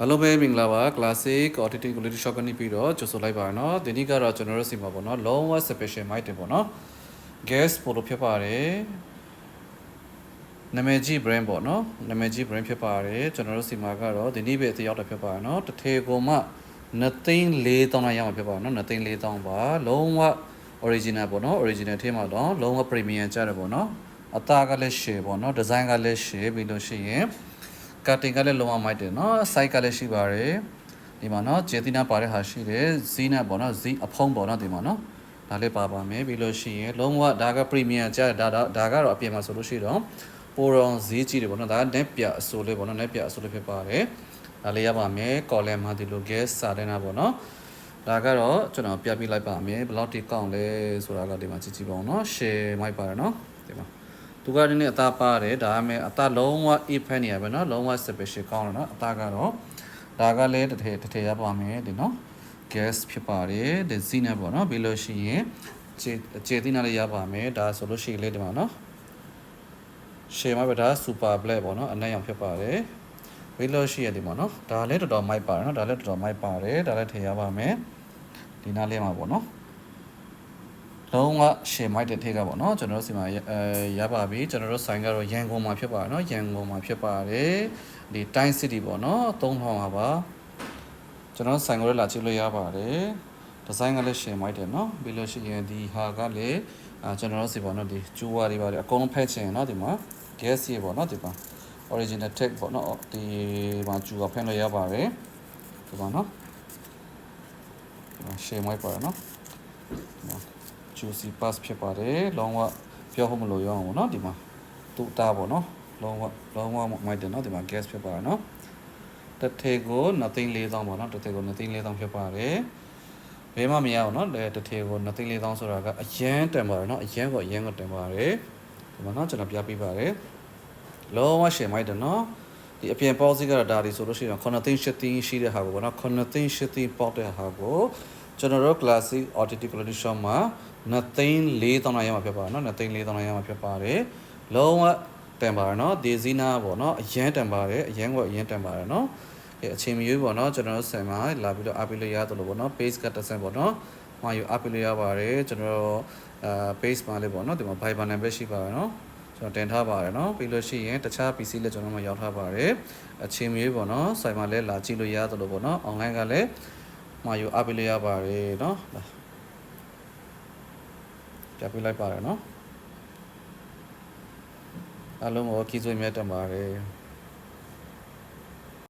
Hello ပဲမင်္ဂလာပါ classic auditing quality shock ကနေပြီးတော့ကြိုဆိုလိုက်ပါနော်ဒီနေ့ကတော့ကျွန်တော်တို့စီမှာပေါ့နော်လုံးဝ special mic တင်ပေါ့နော် gas ပို့လို့ဖြစ်ပါတယ်နာမည်ကြီး brand ပေါ့နော်နာမည်ကြီး brand ဖြစ်ပါတယ်ကျွန်တော်တို့စီမှာကတော့ဒီနေ့ပဲတယောက်တဖြစ်ပါတယ်နော်တစ်ထေကိုမှ2,400လောက်ရမှာဖြစ်ပါတယ်နော်2,400ပါလုံးဝ original ပေါ့နော် original ထဲမှာတော့လုံးဝ premium ကျတယ်ပေါ့နော်အသားကလည်း share ပေါ့နော် design ကလည်း share ပြီးလို့ရှိရင်cutting ကလည်းလုံးဝမိုက်တယ်เนาะ size ကလည်းရှိပါတယ်ဒီမှာเนาะကျေတိနာပါတဲ့ဟာရှိတယ်ဇီးနဲ့ပေါ့เนาะဇီးအဖုံးပေါ့เนาะဒီမှာเนาะဒါလေးပါပါမယ်ပြီးလို့ရှိရင်လုံးဝဒါက premium ကျဒါကတော့အပြင်မှာဆိုလို့ရှိတော့ပိုရောင်ဇီးကြီးတယ်ပေါ့เนาะဒါက net ပြအစိုးလေးပေါ့เนาะ net ပြအစိုးလေးဖြစ်ပါတယ်ဒါလေးရပါမယ် column မှာဒီလို gas စာတဲ့နာပေါ့เนาะဒါကတော့ကျွန်တော်ပြပြလိုက်ပါမယ်ဘယ်လောက်တိကောင်းလဲဆိုတာကဒီမှာကြည့်ကြည့်ပါဦးเนาะ share မိုက်ပါတယ်เนาะဒီမှာသူကဒီနေ့အသားပါတယ်ဒါပေမဲ့အသားလုံးဝ effect နေရပဲเนาะလုံးဝ special ကောင်းတယ်เนาะအသားကတော့ဒါကလည်းတစ်ထည်ရပါမယ်ဒီเนาะ gas ဖြစ်ပါတယ်ဒီဇီနဲ့ပေါ့เนาะပြီးလို့ရှိရင်ခြေသီးနာလေးရပါမယ်ဒါဆိုလို့ရှိရင်လေဒီမှာเนาะရှေ့မှာပဲဒါ super black ပေါ့เนาะအနက်ရောင်ဖြစ်ပါတယ်ပြီးလို့ရှိရင်ဒီမှာเนาะဒါလည်းတော်တော်မိုက်ပါတယ်เนาะဒါလည်းတော်တော်မိုက်ပါတယ်ဒါလည်းထည့်ရပါမယ်ဒီနားလေးမှာပေါ့เนาะလုံးဝရှယ်မိုက်တဲ့ထိကပေါ့နော်ကျွန်တော်တို့စီမှာရပါပြီကျွန်တော်တို့ဆိုင်ကတော့ရန်ကုန်မှာဖြစ်ပါတယ်နော်ရန်ကုန်မှာဖြစ်ပါတယ်ဒီတိုင်း city ပေါ့နော်3000ပါပါကျွန်တော်ဆိုင်ကိုလည်းလာကြည့်လို့ရပါတယ်ဒီဇိုင်းကလည်းရှယ်မိုက်တယ်နော်ပြီးလို့ရှိရင်ဒီဟာကလည်းကျွန်တော်တို့စီပေါ့နော်ဒီကျူဝါတွေပါတယ်အကုန်လုံးဖက်ချင်နော်ဒီမှာ gas ရေပေါ့နော်ဒီမှာ original tag ပေါ့နော်ဒီမှာကျူဝါဖက်လို့ရပါတယ်ဒီမှာနော်ရှယ်မိုက်ပါတယ်နော်juicy pass ဖြစ်ပါတယ်လုံးဝပြောဖို့မလိုရအောင်ပေါ့နော်ဒီမှာတူတာပေါ့နော်လုံးဝမိုက်တယ်နော်ဒီမှာ gas ဖြစ်ပါတယ်နော်တစ်ထည်ကို2,400ပေါ့နော်တစ်ထည်ကို2,400ဖြစ်ပါတယ်ဘယ်မှမရအောင်နော်တစ်ထည်ကို2,400ဆိုတာကအရန်တန်ပါတယ်နော်အရန်ကိုတန်ပါတယ်ဒီမှာနော်ကျွန်တော်ပြပေးပါတယ်လုံးဝရှယ်မိုက်တယ်နော်ဒီအပြင်ပေါက်စီကတော့ဒါဒီဆိုလို့ရှိရင်9,800ရှိတဲ့ဟာကိုပေါ့နော်9,800ပေါက်တဲ့ဟာကိုကျွန်တော်တို့ classic auditing quality shop မှာ2,400ရမှာဖြစ်ပါတယ်เนาะ2,400ရမှာဖြစ်ပါတယ်လုံးဝတန်ပါတယ်เนาะဒီဇီနာပေါ့เนาะအရန်တန်ပါတယ်အရန်တန်ပါတယ်เนาะအချိန်မရွေးပေါ့เนาะကျွန်တော်တို့ဆိုင်မှာလာပြီးတော့အားပေးလို့ရတယ်လို့ပေါ့เนาะ page ကတစ်ဆင့်ပေါ့เนาะမှာယူအားပေးလို့ရပါတယ်ကျွန်တော်တို့page မှာလေးပေါ့เนาะဒီမှာ Viber number ရှိပါတယ်เนาะကျွန်တော်တင်ထားပါတယ်เนาะပြီးလို့ရှိရင်တခြား PC လည်းကျွန်တော်မှရောက်ထားပါတယ်အချိန်မရွေးပေါ့เนาะဆိုင်မှာလည်းလာကြည့်လို့ရတယ်လို့ပေါ့เนาะ online ကလည်းမှာယူအားပေးလို့ရပါတယ်เนาะပြပေးလိုက်ပါတယ်เนาะအားလုံးကိုကျေးဇူးအများတင်ပါတယ်